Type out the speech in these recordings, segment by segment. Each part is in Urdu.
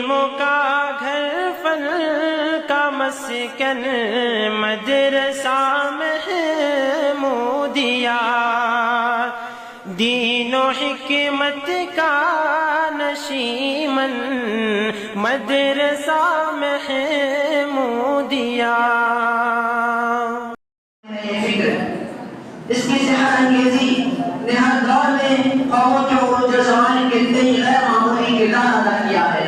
علم کا گھر فن کا مسکن مدرسہ محمودیہ، دین و حکمت کا نشیمن مدرسہ محمودیہ۔ اس کی سحر انگیزی نے ہر دور میں قوموں کے عروج و زوال کے تئیں غیر معمولی کردار ادا کیا ہے۔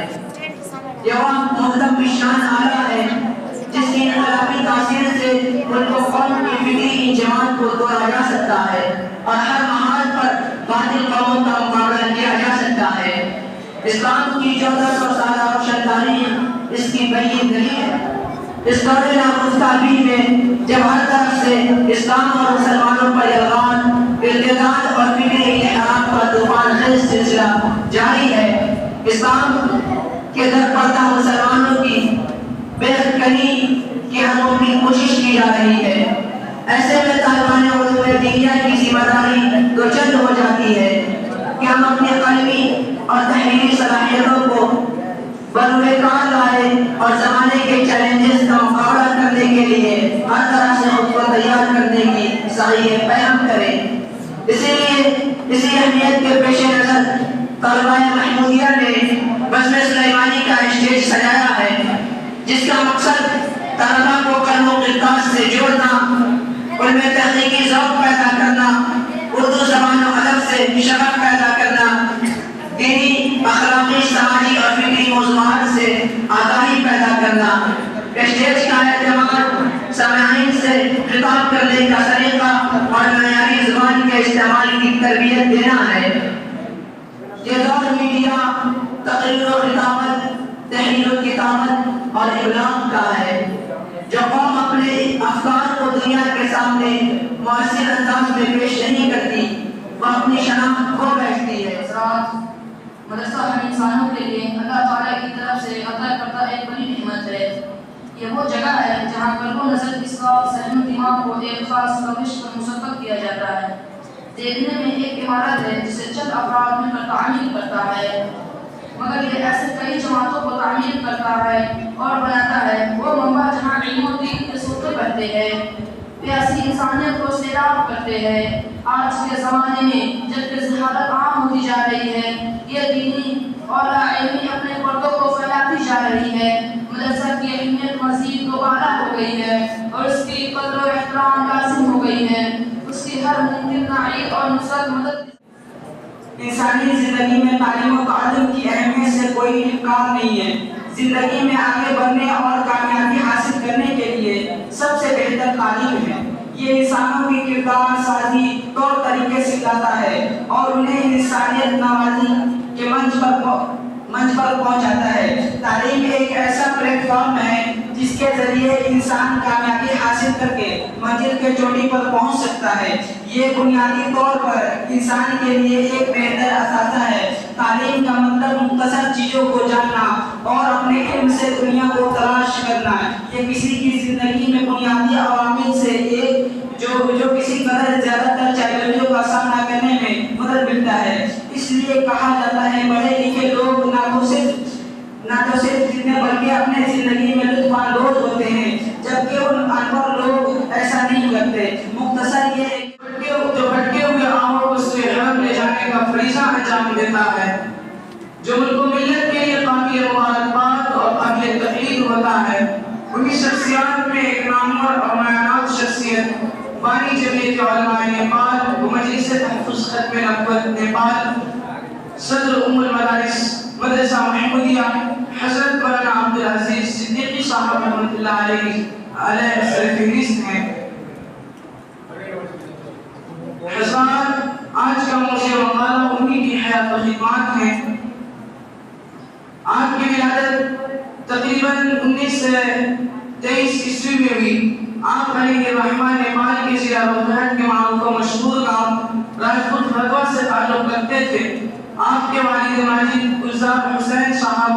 یہ وقت محتم شان آلہ ہے جس کی انقلابی تاثیر سے ملک و قوم کی فکری انجماد کو توڑا جا سکتا ہے اور ہر محاذ پر باطل قوموں کا مقابلہ کیا جا سکتا ہے۔ اسلام کی 1400 سالہ روشن تاریخ اس کی بین دلیل ہے۔ اس دور نامستعبی میں جب ہر طرف سے اسلام اور مسلمانوں پر الغام، ارتداد اور فکری انحراف کا طوفان خیز سلسلہ جاری ہے، اسلام کے در پردہ مسلمانوں کی بے خبری کی ہر ممکن کوشش کی جا رہی ہے۔ ایسے میں طالبان علوم دینیہ کی ذمہ داری دو چند ہو جاتی ہے کہ ہم اپنی قلمی اور تحریری صلاحیتوں کو بروئے کار لائے اور زمانے کے چیلنجز کا مقابلہ کرنے کے لیے ہر طرح سے خود کو تیار کرنے کی صحیح پیام کریں۔ اسی اہمیت کے پیش نظر طلبہ محمودیہ نے بزم سلیمانی کا اسٹیج سجایا ہے، جس کا مقصد طلبہ کو قلم و قرطاس سے جوڑنا، ان میں تحقیقی ذوق پیدا کرنا، اردو زبان و ادب سے شغف پیدا کرنا، دینی، اخلاقی، سماجی اور فکری موضوعات سے آگاہی پیدا کرنا، اسٹیج کا اہتمام سامعین سے خطاب کرنے کا طریقہ اور معیاری زبان کے استعمال کی تربیت دینا ہے۔ یہ دور میڈیا، تقریر و خطابت، تحریر و کتابت اور ابلاغ کا ہے۔ جو قوم اپنے افکار کو دنیا کے سامنے مؤثر انداز میں پیش نہیں کرتی، وہ اپنی شناخت کھو بیٹھتی ہے۔ مدرسہ ہم انسانوں کے لیے اللہ تعالیٰ کی طرف سے عطا کردہ ایک بڑی نعمت ہے۔ یہ وہ جگہ ہے جہاں قلب و نظر اصلاح ذہن و دماغ کو ایک خاص روش پر مسبق کیا جاتا ہے۔ دیکھنے میں ایک عمارت ہے جسے چند افراد مل کر تعمیر کرتا ہے، مگر یہ ایسے کئی جماعتوں کو تعمیر کرتا ہے اور بناتا ہے۔ وہ منبع جہاں علم و دین کے سوتے بہتے ہیں، پیاسی انسانیت کو سیراب کرتے ہیں۔ آج کے زمانے میں جبکہ جہالت عام ہوتی جا رہی ہے، یہ دینی اور علمی اپنے پردوں کو پھیلاتی جا رہی ہے۔ مدرسہ کی اہمیت مزید دوبارہ ہو گئی ہے اور اس کی قدر و احترام لازم ہو گئی ہے۔ اس کی ہر ممکن تعریف اور نصرت مدد۔ انسانی زندگی میں تعلیم و تعلم کی اہمیت سے کوئی انکار نہیں ہے۔ زندگی میں آگے بڑھنے اور کامیابی حاصل کرنے کے لیے سب سے بہتر تعلیم ہے۔ یہ انسانوں کی کردار سازی طور طریقے سکھاتا ہے اور انہیں انسانیت نوازی کے منچ پر پہنچاتا ہے۔ تعلیم ایک ایسا پلیٹ فارم ہے جس کے ذریعے انسان کامیابی حاصل کر کے منزل کے چوٹی پر پہنچ سکتا ہے۔ یہ بنیادی طور پر انسان کے لیے ایک بہتر اثاثہ ہے۔ تعلیم کا مطلب مختصر چیزوں کو جاننا اور اپنے علم سے دنیا کو تلاش کرنا۔ یہ کسی کی زندگی میں بنیادی عوامل سے ایک جو کسی قدر زیادہ تر چیلنجوں کا سامنا کرنے میں مدد ملتا ہے۔ اس لیے کہا جاتا ہے پڑھے لکھے لوگ نہ تو صرف جتنے بلکہ اپنے زندگی میں لطف اندوز ہوتے ہیں، جبکہ ان ان پڑھ لوگ ایسا نہیں کرتے۔ مختصر یہ جو بھٹکے ہوئے آہوں کو سوئے غرب لے جانے کا فریضہ انجام دیتا ہے، جو ملک و ملت کے لیے قابل مبارکباد اور قابل تقلید ہوتا ہے۔ انہی شخصیات میں ایک نامور اور معینات شخصیت بانی جمعیت علماء نیپال و مجلس تحفظ ختم نبوت نیپال، صدر المدارس مدرسہ محمودیہ حضرت مولانا عبدالعزیز صدیقی صاحب رحمۃ اللہ علیہ سرفہرست ہیں۔ حضرات، آج کا موضوع مقالہ انہی کی حیات و خدمات ہیں۔ آپ کی ولادت تقریباً 1923 عیسوی میں ہوئی۔ آپ علیہ الرحمٰن نیپال کے ضلع روہتک کے معروف و مشہور گاؤں راجپوت ہردوا سے تعلق رکھتے تھے۔ آپ کے والد ماجد گلزار حسین صاحب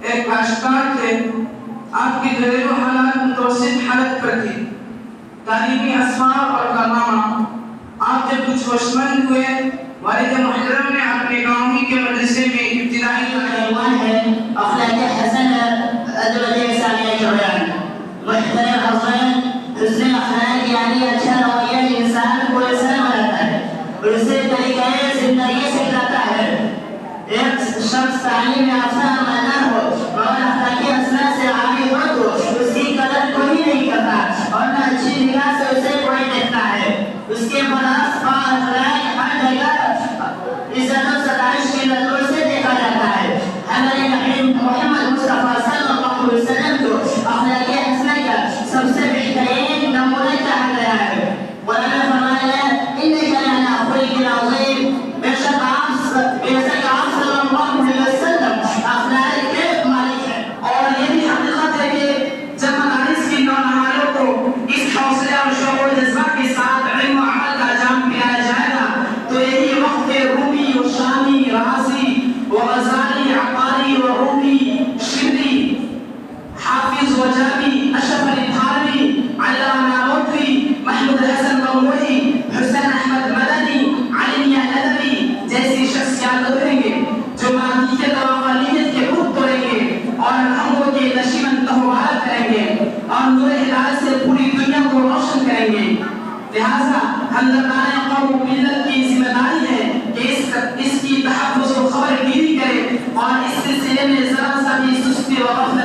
ایک کاشتکار تھے۔ آپ کی گھریلو حالات متوسط حالت پر تھی۔ تعلیمی اسفار اور کارنامہ: آپ جب کچھ ہوشمند ہوئے، والد محترم نے اپنے گاؤں ہی کے مدرسے میں ابتدائی عنوان ہے اخلاق شخص تعلیم یافتہ نہ ہو اور اخلاقی اسناد سے عاری مت ہو، اس کی قدر کوئی نہیں کرتا اور نہ اچھی نگاہ سے اسے کوئی دیکھتا ہے۔ اس کے برعکس بااخلاق ہر جگہ عزت و ستائش کی نظروں سے دیکھا جاتا ہے۔ ہمارے نبی محمد مصطفیٰ صلی اللہ علیہ وسلم کو اخلاقی حسنہ کا سب سے بہترین نمونہ کہا گیا ہے۔ مولانا فرمایا انک لعلی خلق عظیم، بے شک آپ صلی اللہ علیہ وسلم اخلاق کے مالک ہیں۔ اور یہ بھی حقیقت ہے کہ جب مدارس کی نونہالوں کو اس حوصلے اور شوق و جذبہ کے ساتھ علم و عمل کا جام پلایا جائے گا تو یہی وقت رومی و شامی، رازی و غزالی، عقاری و رومی، شبلی، حافظ و جامی، اشرف علی تھانوی، علامہ نانوتوی، محمود حسن گنگوہی، حسین احمد مدنی، علی میاں ندوی جیسی شخصیات ابھریں گے جو مادیت اور اقلیت کے بت توڑیں گے اور ہموں کے نشیمن تہوار کریں گے اور نور ہدایت سے پوری دنیا کو روشن کریں گے۔ لہٰذا ہمدردان قوم و ملت کی ذمہ داری ہے کہ اس کی تحفظ و خبر گیری کرے اور اس سلسلے میں ذرا سا بھی سستی و غفلت